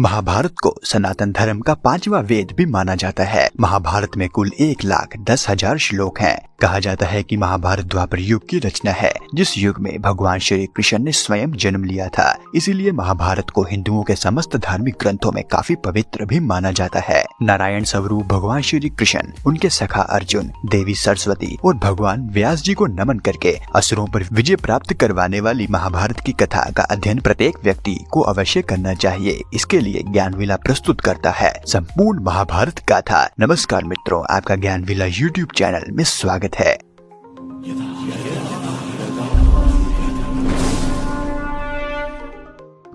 महाभारत को सनातन धर्म का 5वां वेद भी माना जाता है। महाभारत में कुल 1,10,000 श्लोक हैं। कहा जाता है कि महाभारत द्वापर युग की रचना है, जिस युग में भगवान श्री कृष्ण ने स्वयं जन्म लिया था। इसीलिए महाभारत को हिंदुओं के समस्त धार्मिक ग्रंथों में काफी पवित्र भी माना जाता है। नारायण स्वरूप भगवान श्री कृष्ण, उनके सखा अर्जुन, देवी सरस्वती और भगवान व्यास जी को नमन करके असुरों पर विजय प्राप्त करवाने वाली महाभारत की कथा का अध्ययन प्रत्येक व्यक्ति को अवश्य करना चाहिए। इसके लिए ज्ञानविला प्रस्तुत करता है संपूर्ण महाभारत गाथा। नमस्कार मित्रों, आपका ज्ञानविला YouTube चैनल में स्वागत है।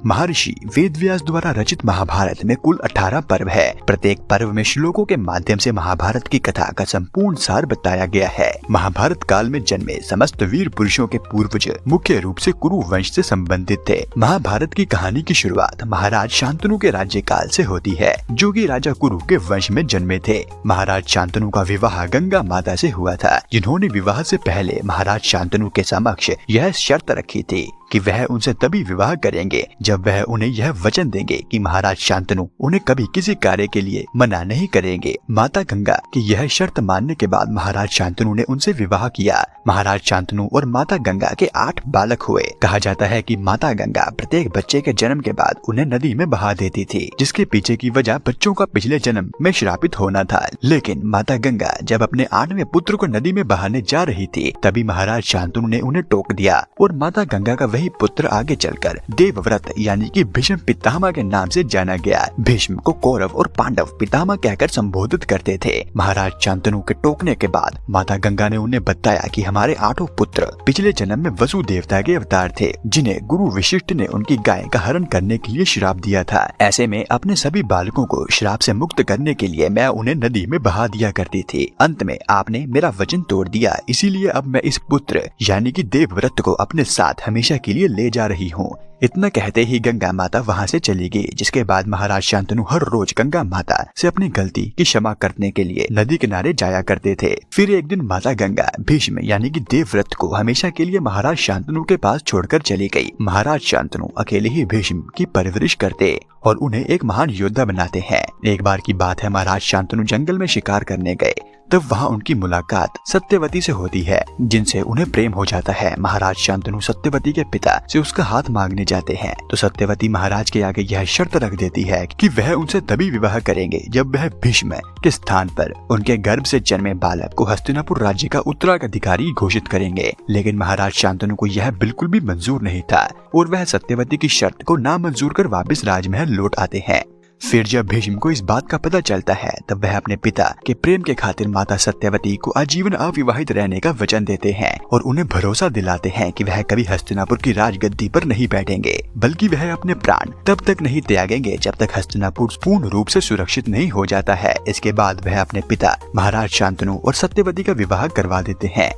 महर्षि वेदव्यास द्वारा रचित महाभारत में कुल 18 पर्व है। प्रत्येक पर्व में श्लोकों के माध्यम से महाभारत की कथा का संपूर्ण सार बताया गया है। महाभारत काल में जन्मे समस्त वीर पुरुषों के पूर्वज मुख्य रूप से कुरु वंश से संबंधित थे। महाभारत की कहानी की शुरुआत महाराज शांतनु के राज्य काल से होती है, जो कि राजा कुरु के वंश में जन्मे थे। महाराज शांतनु का विवाह गंगा माता से हुआ था, जिन्होंने विवाह से पहले महाराज शांतनु के समक्ष यह शर्त रखी थी कि वह उनसे तभी विवाह करेंगे जब वह उन्हें यह वचन देंगे कि महाराज शांतनु उन्हें कभी किसी कार्य के लिए मना नहीं करेंगे। माता गंगा की यह शर्त मानने के बाद महाराज शांतनु ने उनसे विवाह किया। महाराज शांतनु और माता गंगा के 8 बालक हुए। कहा जाता है कि माता गंगा प्रत्येक बच्चे के जन्म के बाद उन्हें नदी में बहा देती थी, जिसके पीछे की वजह बच्चों का पिछले जन्म में श्रापित होना था। लेकिन माता गंगा जब अपने 8वें पुत्र को नदी में बहाने जा रही थी, तभी महाराज शांतनु ने उन्हें टोक दिया और माता गंगा का वही पुत्र आगे चलकर देवव्रत यानी कि भीष्म पितामह के नाम से जाना गया। भीष्म को कौरव और पांडव पितामह कहकर संबोधित करते थे। महाराज शांतनु के टोकने के बाद माता गंगा ने उन्हें बताया कि हमारे 8 पुत्र पिछले जन्म में वसु देवता के अवतार थे, जिन्हें गुरु वशिष्ठ ने उनकी गाय का हरण करने के लिए श्राप दिया था। ऐसे में अपने सभी बालकों को श्राप से मुक्त करने के लिए मैं उन्हें नदी में बहा दिया करती थी। अंत में आपने मेरा वचन तोड़ दिया, इसीलिए अब मैं इस पुत्र यानी कि देवव्रत को अपने साथ हमेशा के लिए ले जा रही हूँ। इतना कहते ही गंगा माता वहाँ से चली गई, जिसके बाद महाराज शांतनु हर रोज गंगा माता से अपनी गलती की क्षमा करने के लिए नदी किनारे जाया करते थे। फिर एक दिन माता गंगा भीष्म यानी कि देवव्रत को हमेशा के लिए महाराज शांतनु के पास छोड़कर चली गई। महाराज शांतनु अकेले ही भीष्म की परवरिश करते और उन्हें एक महान योद्धा बनाते हैं। एक बार की बात है, महाराज शांतनु जंगल में शिकार करने गए, तब वहाँ उनकी मुलाकात सत्यवती से होती है, जिनसे उन्हें प्रेम हो जाता है। महाराज शांतनु सत्यवती के पिता से उसका हाथ मांगने जाते हैं, तो सत्यवती महाराज के आगे यह शर्त रख देती है कि वह उनसे तभी विवाह करेंगे जब वह भीष्म के स्थान पर उनके गर्भ से जन्मे बालक को हस्तिनापुर राज्य का उत्तराधिकारी घोषित करेंगे। लेकिन महाराज शांतनु को यह बिल्कुल भी मंजूर नहीं था और वह सत्यवती की शर्त को नामंजूर कर वापस राजमहल लौट आते हैं। फिर जब भीष्म को इस बात का पता चलता है, तब वह अपने पिता के प्रेम के खातिर माता सत्यवती को आजीवन अविवाहित रहने का वचन देते हैं और उन्हें भरोसा दिलाते हैं कि वह कभी हस्तिनापुर की राजगद्दी पर नहीं बैठेंगे, बल्कि वह अपने प्राण तब तक नहीं त्यागेंगे जब तक हस्तिनापुर पूर्ण रूप से सुरक्षित नहीं हो जाता है। इसके बाद वह अपने पिता महाराज शांतनु और सत्यवती का विवाह करवा देते हैं।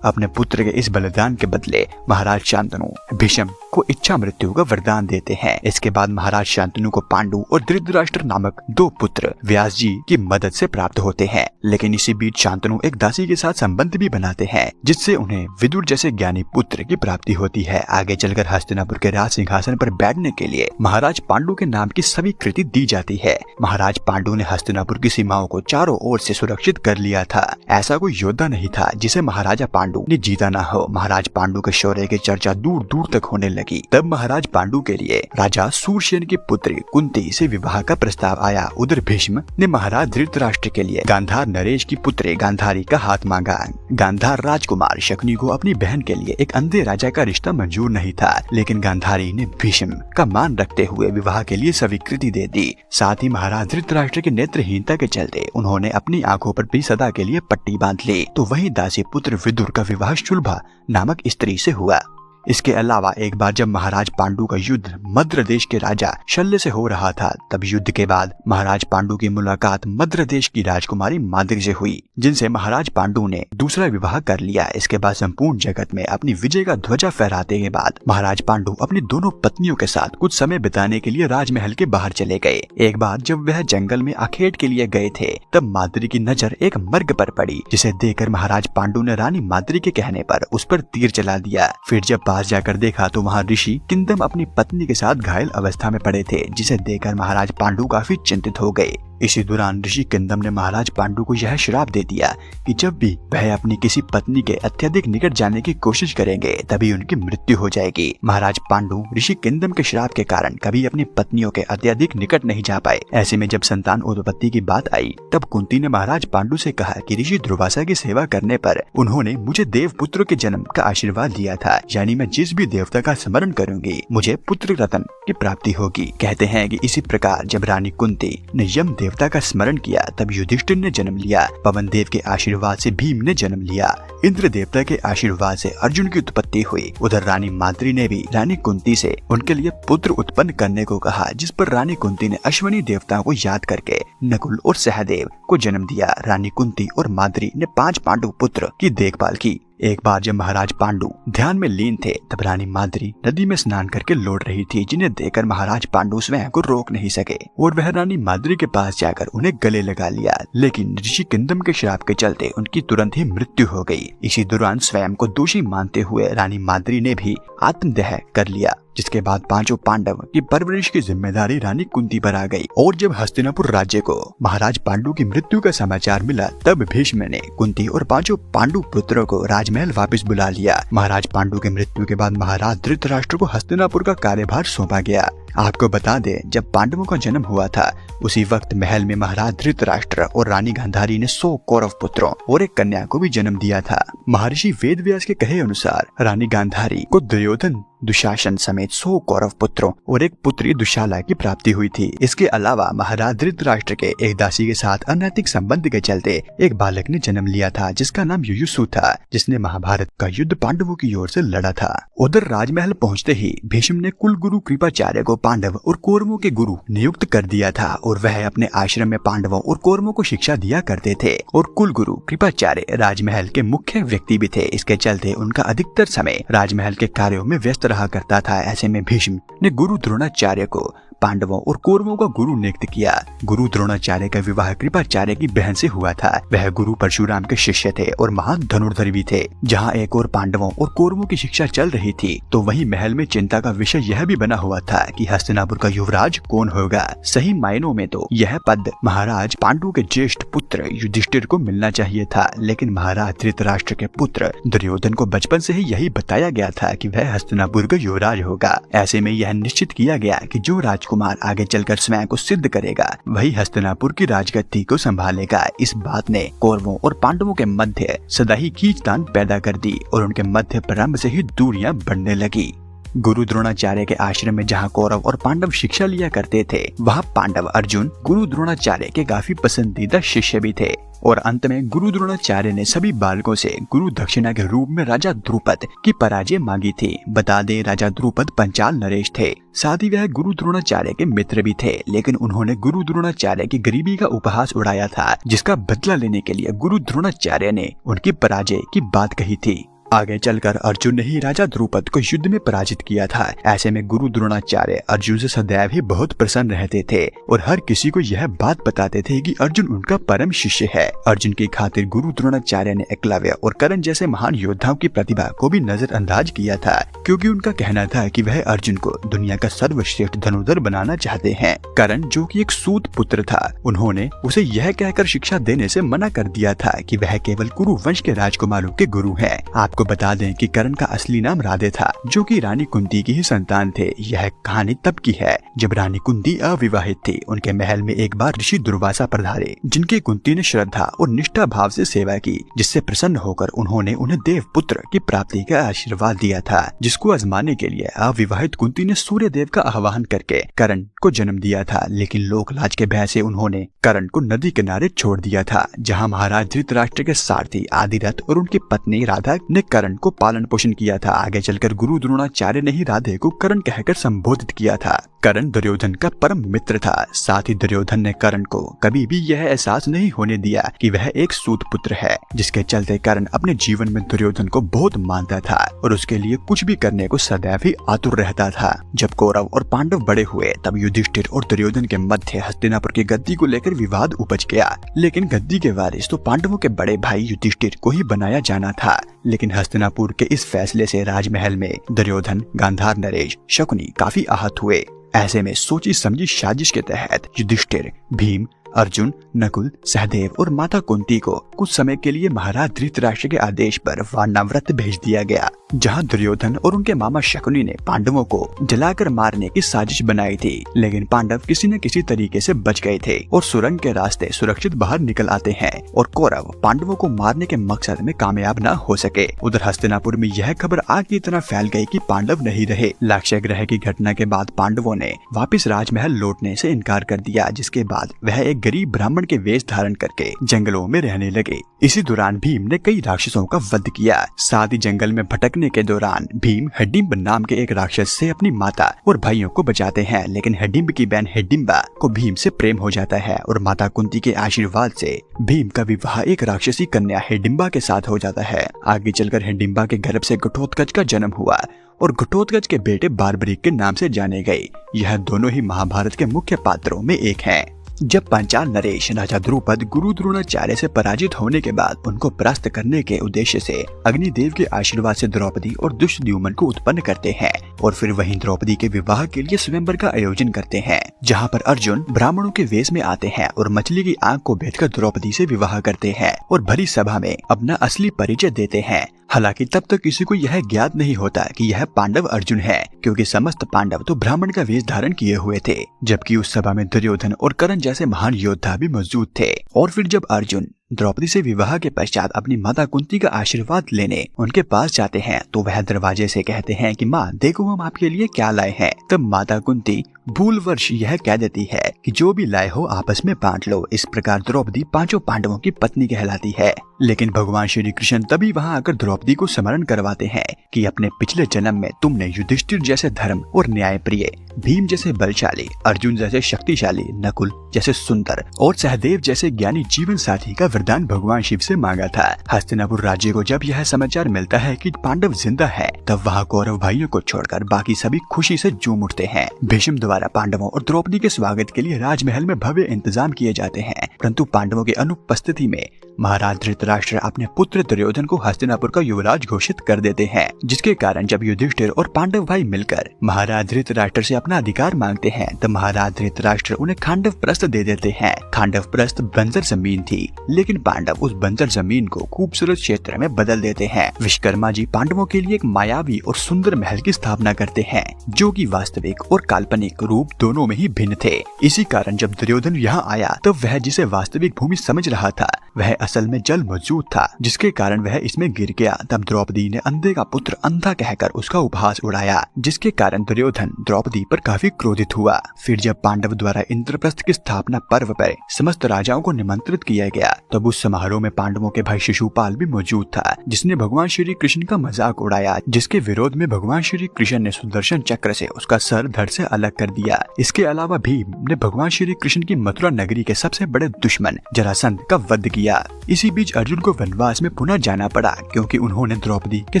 अपने पुत्र के इस बलिदान के बदले महाराज शांतनु भीष्म को इच्छा मृत्यु का वरदान देते हैं। इसके बाद महाराज शांतनु को पांडु और धृतराष्ट्र नामक 2 पुत्र व्यास जी की मदद से प्राप्त होते हैं। लेकिन इसी बीच शांतनु एक दासी के साथ संबंध भी बनाते हैं, जिससे उन्हें विदुर जैसे ज्ञानी पुत्र की प्राप्ति होती है। आगे चलकर हस्तिनापुर के राज सिंहासन पर बैठने के लिए महाराज पांडु के नाम की स्वीकृति दी जाती है। महाराज पांडु ने हस्तिनापुर की सीमाओं को चारों ओर से सुरक्षित कर लिया था। ऐसा कोई योद्धा नहीं था जिसे महाराजा पांडु ने जीता ना हो। महाराज पांडु के शौर्य की चर्चा दूर दूर तक होने लगी। तब महाराज पांडु के लिए राजा सूरसेन की पुत्री कुंती से विवाह का प्रस्ताव आया। उधर भीष्म ने महाराज धृतराष्ट्र के लिए गांधार नरेश की पुत्री गांधारी का हाथ मांगा। गांधार राजकुमार शकुनी को अपनी बहन के लिए एक अंधे राजा का रिश्ता मंजूर नहीं था, लेकिन गांधारी ने भीष्म का मान रखते हुए विवाह के लिए स्वीकृति दे दी। साथ ही महाराज धृतराष्ट्र की नेत्रहीनता के चलते उन्होंने अपनी आंखों पर भी सदा के लिए पट्टी बांध ली। तो वही दासी पुत्र विदुर का विवाह शुल्भा नामक स्त्री से हुआ। इसके अलावा एक बार जब महाराज पांडु का युद्ध मद्र देश के राजा शल्य से हो रहा था, तब युद्ध के बाद महाराज पांडु की मुलाकात मद्र देश की राजकुमारी माद्री से हुई, जिनसे महाराज पांडु ने दूसरा विवाह कर लिया। इसके बाद संपूर्ण जगत में अपनी विजय का ध्वजा फहराते के बाद महाराज पांडु अपनी दोनों पत्नियों के साथ कुछ समय बिताने के लिए राजमहल के बाहर चले गए। एक बार जब वह जंगल में आखेट के लिए गए थे, तब माद्री की नजर एक मर्ग पर पड़ी, जिसे देखकर महाराज पांडु ने रानी माद्री के कहने पर उस पर तीर चला दिया। फिर जब पास जाकर देखा तो वहाँ ऋषि किंदम अपनी पत्नी के साथ घायल अवस्था में पड़े थे, जिसे देखकर महाराज पांडु काफी चिंतित हो गए। इसी दौरान ऋषि किंदम ने महाराज पांडु को यह श्राप दे दिया कि जब भी वह अपनी किसी पत्नी के अत्यधिक निकट जाने की कोशिश करेंगे तभी उनकी मृत्यु हो जाएगी। महाराज पांडु ऋषि किंदम के श्राप के कारण कभी अपनी पत्नियों के अत्यधिक निकट नहीं जा पाए। ऐसे में जब संतान उत्पत्ति की बात आई तब कुंती ने महाराज पांडु से कहा कि ऋषि दुर्वासा की सेवा करने पर उन्होंने मुझे देव पुत्र के जन्म का आशीर्वाद दिया था, यानी मैं जिस भी देवता का स्मरण करूंगी मुझे पुत्र रत्न की प्राप्ति होगी। कहते हैं कि इसी प्रकार जब रानी कुंती ने यम देवता का स्मरण किया तब युधिष्ठिर ने जन्म लिया, पवन देव के आशीर्वाद से भीम ने जन्म लिया, इंद्र देवता के आशीर्वाद से अर्जुन की उत्पत्ति हुई। उधर रानी माद्री ने भी रानी कुंती से उनके लिए पुत्र उत्पन्न करने को कहा, जिस पर रानी कुंती ने अश्विनी देवताओं को याद करके नकुल और सहदेव को जन्म दिया। रानी कुंती और माद्री ने 5 पांडु पुत्र की देखभाल की। एक बार जब महाराज पांडु ध्यान में लीन थे तब रानी माद्री नदी में स्नान करके लौट रही थी, जिन्हें देखकर महाराज पांडु स्वयं को रोक नहीं सके और वह रानी माद्री के पास जाकर उन्हें गले लगा लिया, लेकिन ऋषि किंदम के श्राप के चलते उनकी तुरंत ही मृत्यु हो गई। इसी दौरान स्वयं को दोषी मानते हुए रानी माद्री ने भी आत्मदाह कर लिया, जिसके बाद 5 पांडव की परवरिश की जिम्मेदारी रानी कुंती पर आ गई। और जब हस्तिनापुर राज्य को महाराज पांडु की मृत्यु का समाचार मिला तब भीष्म ने कुंती और 5 पांडु पुत्रों को राजमहल वापस बुला लिया। महाराज पांडु की मृत्यु के बाद महाराज धृतराष्ट्र को हस्तिनापुर का कार्यभार सौंपा गया। आपको बता दें, जब पांडवों का जन्म हुआ था उसी वक्त महल में महाराज धृतराष्ट्र और रानी गांधारी ने 100 कौरव पुत्रों और एक कन्या को भी जन्म दिया था। महर्षि वेदव्यास के कहे अनुसार रानी गांधारी को दुर्योधन दुशासन समेत 100 कौरव पुत्रों और एक पुत्री दुशाला की प्राप्ति हुई थी। इसके अलावा महाराज धृतराष्ट्र के एक दासी के साथ अनैतिक संबंध के चलते एक बालक ने जन्म लिया था, जिसका नाम युयुत्सु था, जिसने महाभारत का युद्ध पांडवों की ओर से लड़ा था। उधर राजमहल पहुंचते ही भीष्म ने कुल गुरु कृपाचार्य को पांडव और कौरवों के गुरु नियुक्त कर दिया था और वह अपने आश्रम में पांडवों और कौरवों को शिक्षा दिया करते थे। और कुल गुरु कृपाचार्य राजमहल के मुख्य व्यक्ति भी थे। इसके चलते उनका अधिकतर समय राजमहल के कार्यों में व्यस्त रहा करता था। ऐसे में भीष्म ने गुरु द्रोणाचार्य को पांडवों और कौरवों का गुरु नियुक्त किया। गुरु द्रोणाचार्य का विवाह कृपाचार्य की बहन से हुआ था। वह गुरु परशुराम के शिष्य थे और महान धनुर्धर भी थे। जहाँ एक और पांडवों और कौरवों की शिक्षा चल रही थी तो वहीं महल में चिंता का विषय यह भी बना हुआ था कि हस्तिनापुर का युवराज कौन होगा। सही मायनों में तो यह पद महाराज पांडु के ज्येष्ठ पुत्र युधिष्ठिर को मिलना चाहिए था, लेकिन महाराज धृतराष्ट्र के पुत्र दुर्योधन को बचपन से ही यही बताया गया था कि वह हस्तिनापुर का युवराज होगा। ऐसे में यह निश्चित किया गया कि जो राजकुमार आगे चलकर स्वयं को सिद्ध करेगा वही हस्तिनापुर की राजगद्दी को संभालेगा। इस बात ने कौरवों और पांडवों के मध्य सदा ही खींचतान पैदा कर दी और उनके मध्य प्रारंभ से ही दूरियां बढ़ने लगी। गुरु द्रोणाचार्य के आश्रम में जहाँ कौरव और पांडव शिक्षा लिया करते थे वहाँ पांडव अर्जुन गुरु द्रोणाचार्य के काफी पसंदीदा शिष्य भी थे। और अंत में गुरु द्रोणाचार्य ने सभी बालकों से गुरु दक्षिणा के रूप में राजा द्रुपद की पराजय मांगी थी। बता दें, राजा द्रुपद पंचाल नरेश थे, साथ ही वह गुरु द्रोणाचार्य के मित्र भी थे, लेकिन उन्होंने गुरु द्रोणाचार्य की गरीबी का उपहास उड़ाया था, जिसका बदला लेने के लिए गुरु द्रोणाचार्य ने उनकी पराजय की बात कही थी। आगे चलकर अर्जुन ने ही राजा द्रुपद को युद्ध में पराजित किया था। ऐसे में गुरु द्रोणाचार्य अर्जुन से सदैव ही बहुत प्रसन्न रहते थे और हर किसी को यह बात बताते थे कि अर्जुन उनका परम शिष्य है। अर्जुन की खातिर गुरु द्रोणाचार्य ने एकलव्य और कर्ण जैसे महान योद्धाओं की प्रतिभा को भी नजरअंदाज किया था, क्योंकि उनका कहना था कि वह अर्जुन को दुनिया का सर्वश्रेष्ठ धनुर्धर बनाना चाहते हैं। कर्ण, जो कि एक सूत पुत्र था, उन्होंने उसे यह कहकर शिक्षा देने से मना कर दिया था कि वह केवल कुरु वंश के राजकुमारों के गुरु हैं। आपको बता दें कि कर्ण का असली नाम राधे था, जो कि रानी कुंती की ही संतान थे। यह कहानी तब की है जब रानी कुंती अविवाहित थी। उनके महल में एक बार ऋषि दुर्वासा पधारे, जिनकी कुंती ने श्रद्धा और निष्ठा भाव से सेवा की, जिससे प्रसन्न होकर उन्होंने उन्हें देव पुत्र की प्राप्ति का आशीर्वाद दिया था, जिसको आजमाने के लिए अविवाहित कुंती ने सूर्य देव का आह्वान करके कर्ण को जन्म दिया था। लेकिन लोक लाज के भय से उन्होंने कर्ण को नदी किनारे छोड़ दिया था, जहाँ महाराज धृतराष्ट्र के सारथी आदिरथ और उनकी पत्नी राधा ने कर्ण को पालन पोषण किया था। आगे चलकर गुरु द्रोणाचार्य ने ही राधे को कर्ण कहकर संबोधित किया था। कर्ण दुर्योधन का परम मित्र था। साथ ही दुर्योधन ने कर्ण को कभी भी यह एहसास नहीं होने दिया कि वह एक सूत पुत्र है, जिसके चलते कर्ण अपने जीवन में दुर्योधन को बहुत मानता था और उसके लिए कुछ भी करने को सदैव ही आतुर रहता था। जब कौरव और पांडव बड़े हुए तब युधिष्ठिर और दुर्योधन के मध्य हस्तिनापुर की गद्दी को लेकर विवाद उपज गया। लेकिन गद्दी के वारिस तो पांडवों के बड़े भाई युधिष्ठिर को ही बनाया जाना था। लेकिन हस्तिनापुर के इस फैसले से राजमहल में दुर्योधन, गांधार नरेश, शकुनी काफी आहत हुए। ऐसे में सोची समझी साजिश के तहत युधिष्ठिर, भीम, अर्जुन, नकुल, सहदेव और माता कुंती को कुछ समय के लिए महाराज धृतराष्ट्र के आदेश पर वानाव्रत भेज दिया गया, जहां दुर्योधन और उनके मामा शकुनी ने पांडवों को जलाकर मारने की साजिश बनाई थी। लेकिन पांडव किसी न किसी तरीके से बच गए थे और सुरंग के रास्ते सुरक्षित बाहर निकल आते हैं और कौरव पांडवों को मारने के मकसद में कामयाब न हो सके। उधर हस्तिनापुर में यह खबर आग की तरह फैल गई कि पांडव नहीं रहे। लाक्षय ग्रह की घटना के बाद पांडवों ने वापिस राजमहल लौटने से इनकार कर दिया, जिसके बाद वह एक गरीब ब्राह्मण के वेश धारण करके जंगलों में रहने लगे। इसी दौरान भीम ने कई राक्षसों का वध किया। साथ ही जंगल में भटकने के दौरान भीम हिडिंब नाम के एक राक्षस से अपनी माता और भाइयों को बचाते हैं। लेकिन हिडिंब की बहन हिडिंबा को भीम से प्रेम हो जाता है और माता कुंती के आशीर्वाद से भीम का विवाह एक राक्षसी कन्या हिडिंबा के साथ हो जाता है। आगे चलकर हिडिंबा के गर्भ से घटोत्कच का जन्म हुआ और घटोत्कच के बेटे बार्बरिक के नाम से जाने गए। यह दोनों ही महाभारत के मुख्य पात्रों में एक हैं। जब पांचाल नरेश राजा द्रुपद गुरु द्रोणाचार्य से पराजित होने के बाद उनको परास्त करने के उद्देश्य से अग्निदेव के आशीर्वाद से द्रौपदी और दुष्टद्युम्न को उत्पन्न करते हैं और फिर वहीं द्रौपदी के विवाह के लिए स्वयंवर का आयोजन करते हैं, जहां पर अर्जुन ब्राह्मणों के वेश में आते हैं और मछली की आंख को भेदकर द्रौपदी से विवाह करते हैं और भरी सभा में अपना असली परिचय देते हैं। हालांकि तब तक किसी को यह ज्ञात नहीं होता कि यह पांडव अर्जुन है, क्योंकि समस्त पांडव तो ब्राह्मण का वेश धारण किए हुए थे, जबकि उस सभा में दुर्योधन और कर्ण जैसे महान योद्धा भी मौजूद थे। और फिर जब अर्जुन द्रौपदी से विवाह के पश्चात अपनी माता कुंती का आशीर्वाद लेने उनके पास जाते हैं तो वह दरवाजे से कहते हैं कि माँ देखो हम आपके लिए क्या लाए हैं। तब माता कुंती भूलवश यह कह देती है कि जो भी लाए हो आपस में बांट लो। इस प्रकार द्रौपदी पांचों पांडवों की पत्नी कहलाती है। लेकिन भगवान श्री कृष्ण तभी वहां आकर द्रौपदी को स्मरण करवाते हैं कि अपने पिछले जन्म में तुमने युधिष्ठिर जैसे धर्म और न्याय प्रिय, भीम जैसे बलशाली, अर्जुन जैसे शक्तिशाली, नकुल जैसे सुंदर और सहदेव जैसे ज्ञानी जीवन साथी का वरदान भगवान शिव से मांगा था। हस्तिनापुर राज्य को जब यह समाचार मिलता है कि पांडव जिंदा है, तब वहाँ कौरव भाइयों को छोड़कर बाकी सभी खुशी से झूम उठते हैं। भीष्म द्वारा पांडवों और द्रौपदी के स्वागत के लिए राजमहल में भव्य इंतजाम किए जाते हैं, परंतु पांडवों की अनुपस्थिति में महाराज धृतराष्ट्र अपने पुत्र दुर्योधन को हस्तिनापुर का युवराज घोषित कर देते हैं, जिसके कारण जब युधिष्ठिर और पांडव भाई मिलकर महाराज धृतराष्ट्र से अपना अधिकार मांगते हैं, तब महाराज धृतराष्ट्र उन्हें खांडव प्रस्थ दे देते हैं। खांडव प्रस्थ बंजर जमीन थी, लेकिन पांडव उस बंजर जमीन को खूबसूरत क्षेत्र में बदल देते हैं। विश्वकर्मा जी पांडवों के लिए एक मायावी और सुंदर महल की स्थापना करते हैं, जो कि वास्तविक और काल्पनिक रूप दोनों में ही भिन्न थे। इसी कारण जब दुर्योधन यहाँ आया तब वह जिसे वास्तविक भूमि समझ रहा था वह असल में जल मौजूद था, जिसके कारण वह इसमें गिर गया। तब द्रौपदी ने अंधे का पुत्र अंधा कहकर उसका उपहास उड़ाया, जिसके कारण दुर्योधन द्रौपदी पर काफी क्रोधित हुआ। फिर जब पांडव द्वारा इंद्रप्रस्थ की स्थापना पर्व पर समस्त राजाओं को निमंत्रित किया गया, तब उस समारोह में पांडवों के भाई शिशुपाल भी मौजूद था, जिसने भगवान श्री कृष्ण का मजाक उड़ाया, जिसके विरोध में भगवान श्री कृष्ण ने सुदर्शन चक्र से उसका सर धड़ से अलग कर दिया। इसके अलावा भीम ने भगवान श्री कृष्ण की मथुरा नगरी के सबसे बड़े दुश्मन जरासंध का वध किया। इसी बीच अर्जुन को वनवास में पुनः जाना पड़ा, क्योंकि उन्होंने द्रौपदी के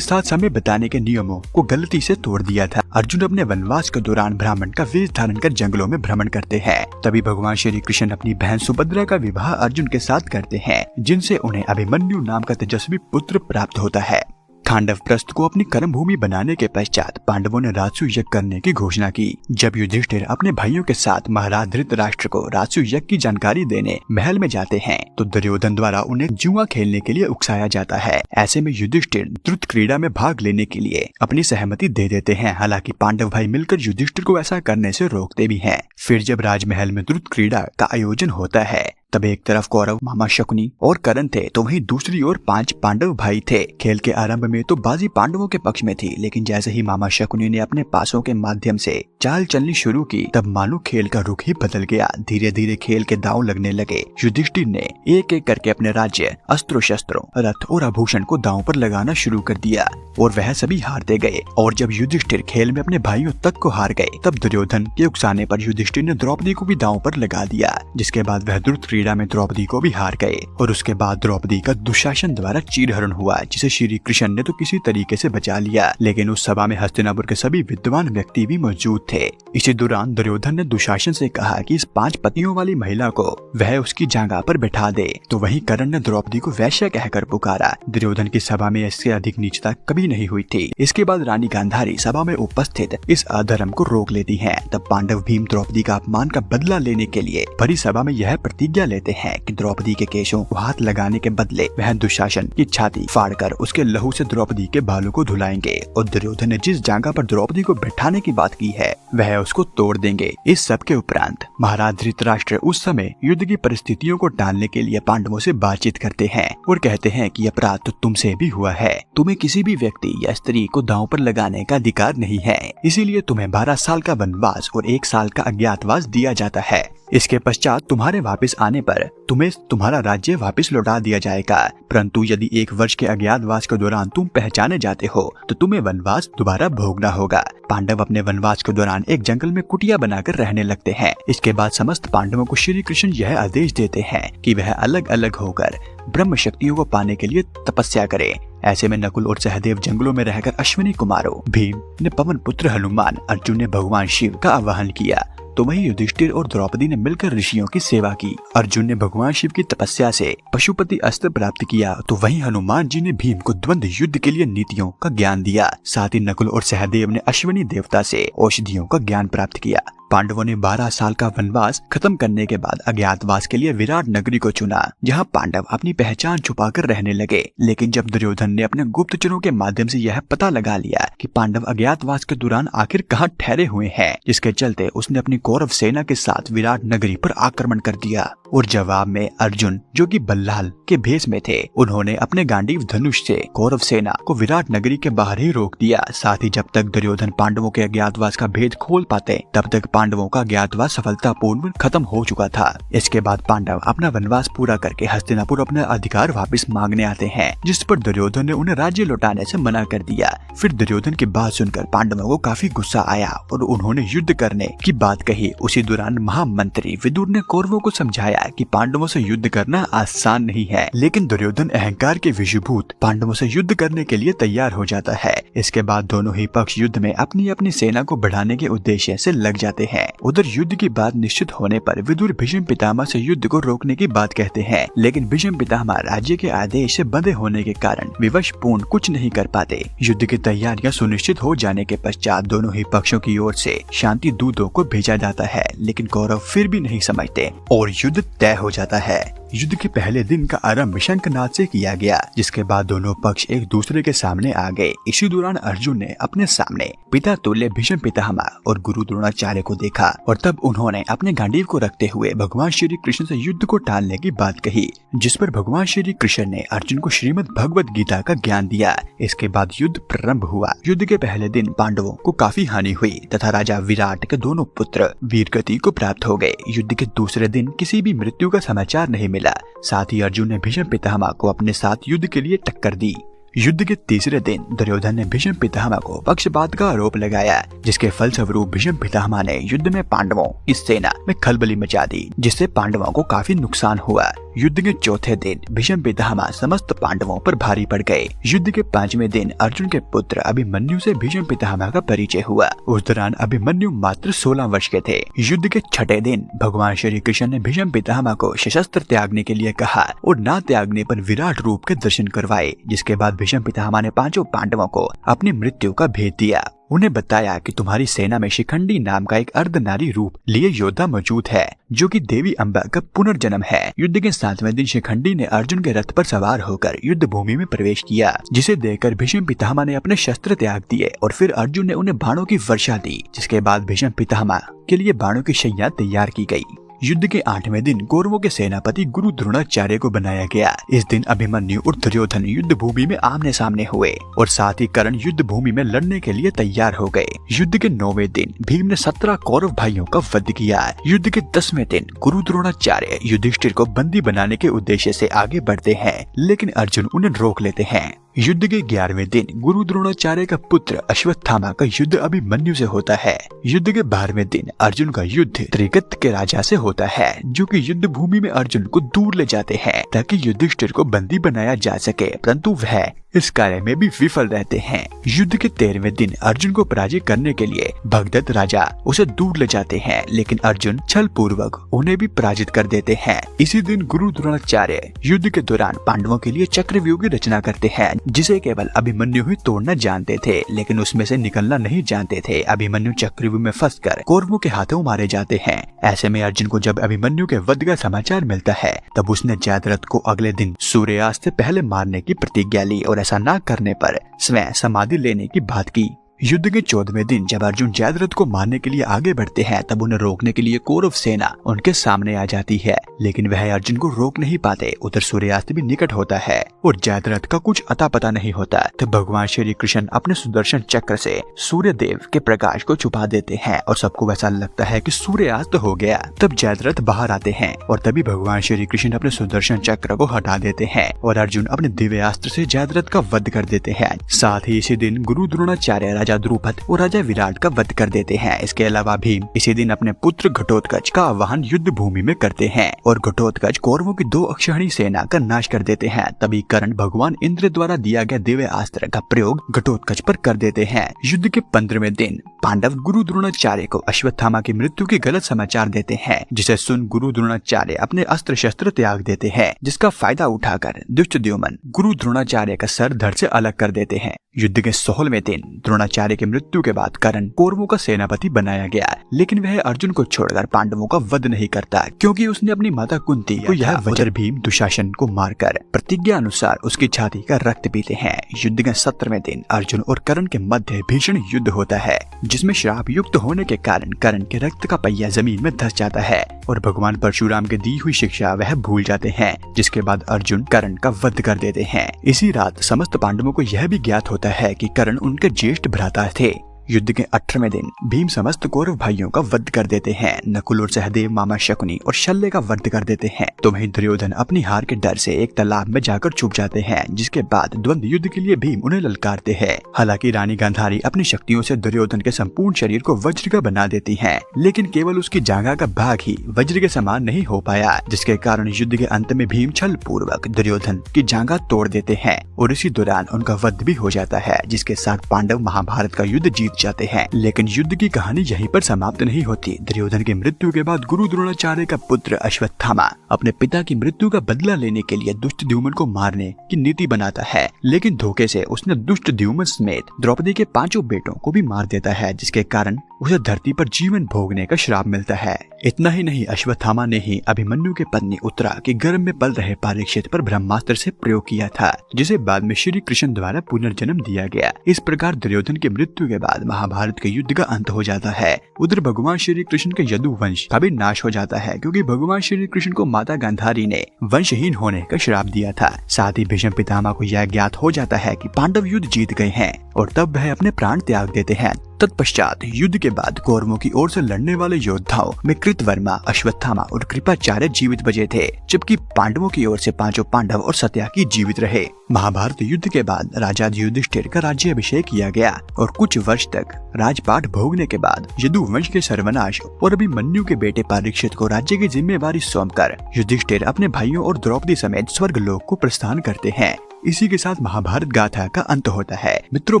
साथ समय बिताने के नियमों को गलती से तोड़ दिया था। अर्जुन अपने वनवास के दौरान ब्राह्मण का वेश धारण कर जंगलों में भ्रमण करते हैं। तभी भगवान श्री कृष्ण अपनी बहन सुभद्रा का विवाह अर्जुन के साथ करते हैं, जिनसे उन्हें अभिमन्यु नाम का तेजस्वी पुत्र प्राप्त होता है। खांडव प्रस्थ को अपनी कर्म भूमि बनाने के पश्चात पांडवों ने राजसू यज्ञ करने की घोषणा की। जब युधिष्ठिर अपने भाइयों के साथ महाराज धृतराष्ट्र को राजसू यज्ञ की जानकारी देने महल में जाते हैं, तो दुर्योधन द्वारा उन्हें जुआ खेलने के लिए उकसाया जाता है। ऐसे में युधिष्ठिर द्रुत क्रीड़ा में भाग लेने के लिए अपनी सहमति दे देते हैं। हालांकि पांडव भाई मिलकर युधिष्ठिर को ऐसा करने से रोकते भी हैं। फिर जब राजमहल में द्रुत क्रीड़ा का आयोजन होता है, तब एक तरफ कौरव मामा शकुनी और कर्ण थे, तो वहीं दूसरी ओर 5 पांडव भाई थे। खेल के आरंभ में तो बाजी पांडवों के पक्ष में थी, लेकिन जैसे ही मामा शकुनी ने अपने पासों के माध्यम से चाल चलनी शुरू की तब मानो खेल का रुख ही बदल गया। धीरे धीरे खेल के दांव लगने लगे। युधिष्ठिर ने एक एक करके अपने राज्य, अस्त्रों शस्त्रों, रथ और आभूषण को दांव पर लगाना शुरू कर दिया और वह सभी हारते गए। और जब युधिष्ठिर खेल में अपने भाइयों तक को हार गए तब दुर्योधन के उकसाने पर युधिष्ठिर ने द्रौपदी को भी दांव पर लगा दिया, जिसके बाद वह द्रुत क्रीड़ा में द्रौपदी को भी हार गए। और उसके बाद द्रौपदी का दुशासन द्वारा चीरहरण हुआ, जिसे श्री कृष्ण ने तो किसी तरीके से बचा लिया, लेकिन उस सभा में हस्तिनापुर के सभी विद्वान व्यक्ति भी मौजूद थे। इसी दौरान दुर्योधन ने दुशासन से कहा कि इस 5 पतियों वाली महिला को वह उसकी जगह पर बैठा दे, तो वहीं कर्ण ने द्रौपदी को वैश्य कहकर पुकारा। दुर्योधन की सभा में इससे अधिक नीचता कभी नहीं हुई थी। इसके बाद रानी गांधारी सभा में उपस्थित इस अधर्म को रोक लेती है। तब पांडव भीम द्रौपदी का अपमान का बदला लेने के लिए भरी सभा में यह प्रतिज्ञा लेते हैं कि द्रौपदी के केशों को हाथ लगाने के बदले वह दुशासन की छाती फाड़कर उसके लहू से द्रौपदी के बालों को धुलाएंगे। और दुर्योधन ने जिस जगह पर द्रौपदी को बैठाने की बात की है वह उसको तोड़ देंगे। इस सब के उपरांत महाराज धृतराष्ट्र उस समय युद्ध की परिस्थितियों को टालने के लिए पांडवों से बातचीत करते हैं और कहते हैं कि अपराध तो तुमसे भी हुआ है। तुम्हें किसी भी व्यक्ति या स्त्री को दांव पर लगाने का अधिकार नहीं है, इसीलिए तुम्हें 12 साल का वनवास और 1 साल का अज्ञातवास दिया जाता है। इसके पश्चात तुम्हारे वापस आने पर तुम्हें तुम्हारा राज्य वापस लौटा दिया जाएगा, परंतु यदि 1 वर्ष के अज्ञातवास के दौरान तुम पहचाने जाते हो तो तुम्हें वनवास दोबारा भोगना होगा। पांडव अपने वनवास के दौरान एक जंगल में कुटिया बनाकर रहने लगते हैं। इसके बाद समस्त पांडवों को श्री कृष्ण यह आदेश देते हैं कि वह अलग अलग होकर ब्रह्म शक्तियों को पाने के लिए तपस्या करें। ऐसे में नकुल और सहदेव जंगलों में रहकर अश्विनी कुमारों भीम ने पवन पुत्र हनुमान, अर्जुन ने भगवान शिव का आवाहन किया, तो वहीं युधिष्ठिर और द्रौपदी ने मिलकर ऋषियों की सेवा की। अर्जुन ने भगवान शिव की तपस्या से पशुपति अस्त्र प्राप्त किया, तो वहीं हनुमान जी ने भीम को द्वंद्व युद्ध के लिए नीतियों का ज्ञान दिया। साथ ही नकुल और सहदेव ने अश्विनी देवता से औषधियों का ज्ञान प्राप्त किया। पांडवों ने 12 साल का वनवास खत्म करने के बाद अज्ञातवास के लिए विराट नगरी को चुना, जहां पांडव अपनी पहचान छुपाकर रहने लगे। लेकिन जब दुर्योधन ने अपने गुप्तचरों के माध्यम से यह पता लगा लिया कि पांडव अज्ञातवास के दौरान आखिर कहां ठहरे हुए हैं, जिसके चलते उसने अपनी कौरव सेना के साथ विराट नगरी पर आक्रमण कर दिया। और जवाब में अर्जुन, जो कि बल्लाल के भेष में थे, उन्होंने अपने गांडीव धनुष से कौरव सेना को विराट नगरी के बाहर ही रोक दिया। साथ ही जब तक दुर्योधन पांडवों के अज्ञातवास का भेद खोल पाते तब तक पांडवों का अज्ञातवास सफलतापूर्वक खत्म हो चुका था। इसके बाद पांडव अपना वनवास पूरा करके हस्तिनापुर अपना अधिकार वापस मांगने आते हैं, जिस पर दुर्योधन ने उन्हें राज्य लौटाने से मना कर दिया। फिर दुर्योधन की बात सुनकर पांडवों को काफी गुस्सा आया और उन्होंने युद्ध करने की बात कही। उसी दौरान महामंत्री विदुर ने कौरवों को समझाया कि पांडवों से युद्ध करना आसान नहीं है, लेकिन दुर्योधन अहंकार के विषभूत पांडवों से युद्ध करने के लिए तैयार हो जाता है। इसके बाद दोनों ही पक्ष युद्ध में अपनी अपनी सेना को बढ़ाने के उद्देश्य से लग जाते हैं। उधर युद्ध की बात निश्चित होने पर विदुर भीष्म पितामह से युद्ध को रोकने की बात कहते हैं, लेकिन भीष्म पितामह राज्य के आदेश से बंधे होने के कारण विवश पूर्ण कुछ नहीं कर पाते। युद्ध की तैयारियां सुनिश्चित हो जाने के पश्चात दोनों ही पक्षों की ओर से शांति दूतों को भेजा जाता है, लेकिन कौरव फिर भी नहीं समझते और युद्ध तय हो जाता है। युद्ध के पहले दिन का आरंभ शंखनाद से किया गया, जिसके बाद दोनों पक्ष एक दूसरे के सामने आ गए। इसी दौरान अर्जुन ने अपने सामने पिता तुल्य भीष्म पितामह और गुरु द्रोणाचार्य को देखा और तब उन्होंने अपने गांडीव को रखते हुए भगवान श्री कृष्ण से युद्ध को टालने की बात कही, जिस पर भगवान श्री कृष्ण ने अर्जुन को श्रीमद् भगवद गीता का ज्ञान दिया। इसके बाद युद्ध प्रारंभ हुआ। युद्ध के पहले दिन पांडवों को काफी हानि हुई तथा राजा विराट के दोनों पुत्र वीरगति को प्राप्त हो गए। युद्ध के दूसरे दिन किसी भी मृत्यु का समाचार नहीं मिला। साथ ही अर्जुन ने भीष्म पितामह को अपने साथ युद्ध के लिए टक्कर दी। युद्ध के तीसरे दिन दुर्योधन ने भीष्म पितामह को पक्षपात का आरोप लगाया, जिसके फलस्वरूप भीष्म पितामह ने युद्ध में पांडवों की सेना में खलबली मचा दी, जिससे पांडवों को काफी नुकसान हुआ। युद्ध के चौथे दिन भीष्म पितामह समस्त पांडवों पर भारी पड़ गए। युद्ध के 5वें दिन अर्जुन के पुत्र अभिमन्यु से भीष्म पितामह का परिचय हुआ। उस दौरान अभिमन्यु मात्र 16 वर्ष के थे। युद्ध के 6ठे दिन भगवान श्री कृष्ण ने भीष्म पितामह को शस्त्र त्यागने के लिए कहा और न त्यागने पर विराट रूप के दर्शन करवाए, जिसके बाद भीष्म पितामह ने 5 पांडवों को अपनी मृत्यु का भेद दिया। उन्हें बताया कि तुम्हारी सेना में शिखंडी नाम का एक अर्धनारी रूप लिए योद्धा मौजूद है, जो कि देवी अम्बा का पुनर्जन्म है। युद्ध के 7वें दिन शिखंडी ने अर्जुन के रथ पर सवार होकर युद्ध भूमि में प्रवेश किया, जिसे देखकर भीष्म पितामह ने अपने शस्त्र त्याग दिए और फिर अर्जुन ने उन्हें बाणों की वर्षा दी, जिसके बाद भीष्म पितामह के लिए बाणों की शैया तैयार की गई। युद्ध के 8वें दिन कौरवों के सेनापति गुरु द्रोणाचार्य को बनाया गया। इस दिन अभिमन्यु और दुर्योधन युद्ध भूमि में आमने सामने हुए और साथ ही कर्ण युद्ध भूमि में लड़ने के लिए तैयार हो गए। युद्ध के 9वें दिन भीम ने 17 कौरव भाइयों का वध किया। युद्ध के 10वें दिन गुरु द्रोणाचार्य युधिष्ठिर को बंदी बनाने के उद्देश्य से आगे बढ़ते हैं, लेकिन अर्जुन उन्हें रोक लेते हैं। युद्ध के 11वें दिन गुरु द्रोणाचार्य का पुत्र अश्वत्थामा का युद्ध अभिमन्यु से होता है। युद्ध के 12वें दिन अर्जुन का युद्ध त्रिगत के राजा से होता है, जो कि युद्ध भूमि में अर्जुन को दूर ले जाते हैं ताकि युधिष्ठिर को बंदी बनाया जा सके, परंतु वह इस कार्य में भी विफल रहते हैं। युद्ध के 13वें दिन अर्जुन को पराजित करने के लिए भगदत्त राजा उसे दूर ले जाते हैं, लेकिन अर्जुन छल पूर्वक उन्हें भी पराजित कर देते हैं। इसी दिन गुरु द्रोणाचार्य युद्ध के दौरान पांडवों के लिए चक्रव्यूह की रचना करते हैं, जिसे केवल अभिमन्यु ही तोड़ना जानते थे, लेकिन उसमें से निकलना नहीं जानते थे। अभिमन्यु चक्रव्यूह में फंसकर कौरवों के हाथों मारे जाते हैं। ऐसे में अर्जुन को जब अभिमन्यु के वध का समाचार मिलता है, तब उसने जयद्रथ को अगले दिन सूर्यास्त से पहले मारने की प्रतिज्ञा ली और ऐसा न करने पर स्वयं समाधि लेने की बात की। युद्ध के 14वें दिन जब अर्जुन जयद्रथ को मारने के लिए आगे बढ़ते हैं, तब उन्हें रोकने के लिए कौरव सेना उनके सामने आ जाती है, लेकिन वह अर्जुन को रोक नहीं पाते। उधर सूर्यास्त भी निकट होता है और जयद्रथ का कुछ अता पता नहीं होता। तब भगवान श्री कृष्ण अपने सुदर्शन चक्र से सूर्य देव के प्रकाश को छुपा देते हैं और सबको वैसा लगता है कि सूर्यास्त हो गया। तब जयद्रथ बाहर आते हैं और तभी भगवान श्री कृष्ण अपने सुदर्शन चक्र को हटा देते हैं और अर्जुन अपने दिव्यास्त्र से जयद्रथ का वध कर देते हैं। साथ ही इसी दिन गुरु द्रोणाचार्य राजा द्रुपद और राजा विराट का वध कर देते हैं। इसके अलावा भीम इसी दिन अपने पुत्र घटोत्कच का आह्वान युद्ध भूमि में करते हैं और घटोत्कच कौरवों की 2 अक्षौहिणी सेना का नाश कर देते हैं। तभी कर्ण भगवान इंद्र द्वारा दिया गया दिव्य अस्त्र का प्रयोग घटोत्कच पर कर देते हैं। युद्ध के 15वें दिन पांडव गुरु द्रोणाचार्य को अश्वत्थामा की मृत्यु के गलत समाचार देते हैं, जिसे सुन गुरु द्रोणाचार्य अपने अस्त्र शस्त्र त्याग देते हैं, जिसका फायदा उठाकर दुष्टद्युम्न गुरु द्रोणाचार्य का सर धड़ से अलग कर देते हैं। युद्ध के 16वें दिन द्रोणाचार्य की मृत्यु के बाद कर्ण कौरवों का सेनापति बनाया गया, लेकिन वह अर्जुन को छोड़कर पांडवों का वध नहीं करता, क्योंकि उसने अपनी माता कुंती को यह वज्र भीम दुशासन को मारकर प्रतिज्ञा अनुसार उसकी छाती का रक्त पीते हैं। युद्ध के 17वें दिन अर्जुन और कर्ण के मध्य भीषण युद्ध होता है, जिसमें श्राप युक्त होने के कारण कर्ण के रक्त का पहिया जमीन में धंस जाता है और भगवान परशुराम के दी हुई शिक्षा वह भूल जाते हैं, जिसके बाद अर्जुन कर्ण का वध कर देते हैं। इसी रात समस्त पांडवों को यह भी ज्ञात होता है कि कर्ण उनके ज्येष्ठ भ्राता थे। युद्ध के 18वें दिन भीम समस्त कौरव भाइयों का वध कर देते हैं। नकुल और सहदेव, मामा शकुनी और शल्य का वध कर देते हैं। तो वहीं दुर्योधन अपनी हार के डर से एक तालाब में जाकर छुप जाते हैं, जिसके बाद द्वंद्व युद्ध के लिए भीम उन्हें ललकारते हैं। हालांकि रानी गांधारी अपनी शक्तियों से दुर्योधन के संपूर्ण शरीर को वज्र का बना देती है, लेकिन केवल उसकी जांघा का भाग ही वज्र के समान नहीं हो पाया, जिसके कारण युद्ध के अंत में भीम छल पूर्वक दुर्योधन की जांघा तोड़ देते हैं और इसी दौरान उनका वध भी हो जाता है, जिसके साथ पांडव महाभारत का युद्ध जीत जाते हैं। लेकिन युद्ध की कहानी यहीं पर समाप्त नहीं होती। दुर्योधन की मृत्यु के बाद गुरु द्रोणाचार्य का पुत्र अश्वत्थामा अपने पिता की मृत्यु का बदला लेने के लिए दुष्टद्युम्न को मारने की नीति बनाता है, लेकिन धोखे से उसने दुष्टद्युम्न समेत द्रौपदी के 5 बेटों को भी मार देता है, जिसके कारण उसे धरती पर जीवन भोगने का श्राप मिलता है। इतना ही नहीं, अश्वत्थामा ने ही अभिमन्यु के पत्नी उत्तरा के गर्भ में पल रहे परीक्षित पर ब्रह्मास्त्र से प्रयोग किया था, जिसे बाद में श्री कृष्ण द्वारा पुनर्जन्म दिया गया। इस प्रकार दुर्योधन की मृत्यु के बाद महाभारत के युद्ध का अंत हो जाता है। उधर भगवान श्री कृष्ण के यदु वंश का भी नाश हो जाता है, क्योंकि भगवान श्री कृष्ण को माता गांधारी ने वंशहीन होने का श्राप दिया था। साथ ही भीष्म पितामह को यह ज्ञात हो जाता है कि पांडव युद्ध जीत गए हैं और तब वह अपने प्राण त्याग देते हैं। तत्पश्चात युद्ध के बाद कौरवों की ओर से लड़ने वाले योद्धाओं में कृतवर्मा, अश्वत्थामा और कृपाचार्य जीवित बचे थे, जबकि पांडवों की ओर से 5 पांडव और सत्याकी जीवित रहे। महाभारत युद्ध के बाद राजा युधिष्ठिर का राज्याभिषेक किया गया और कुछ वर्ष तक राजपाट भोगने के बाद यदुवंश के सर्वनाश और अभिमन्यु के बेटे परीक्षित को राज्य की जिम्मेवारी सौंपकर युधिष्ठिर अपने भाइयों और द्रौपदी समेत स्वर्गलोक को प्रस्थान करते हैं। इसी के साथ महाभारत गाथा का अंत होता है। मित्रों,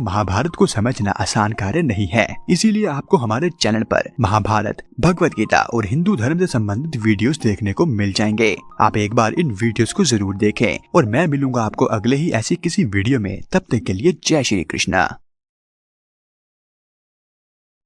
महाभारत को समझना आसान कार्य नहीं है, इसीलिए आपको हमारे चैनल पर महाभारत, भगवत गीता और हिंदू धर्म से संबंधित वीडियोस देखने को मिल जाएंगे। आप एक बार इन वीडियोस को जरूर देखें और मैं मिलूंगा आपको अगले ही ऐसी किसी वीडियो में। तब तक के लिए जय श्री कृष्णा।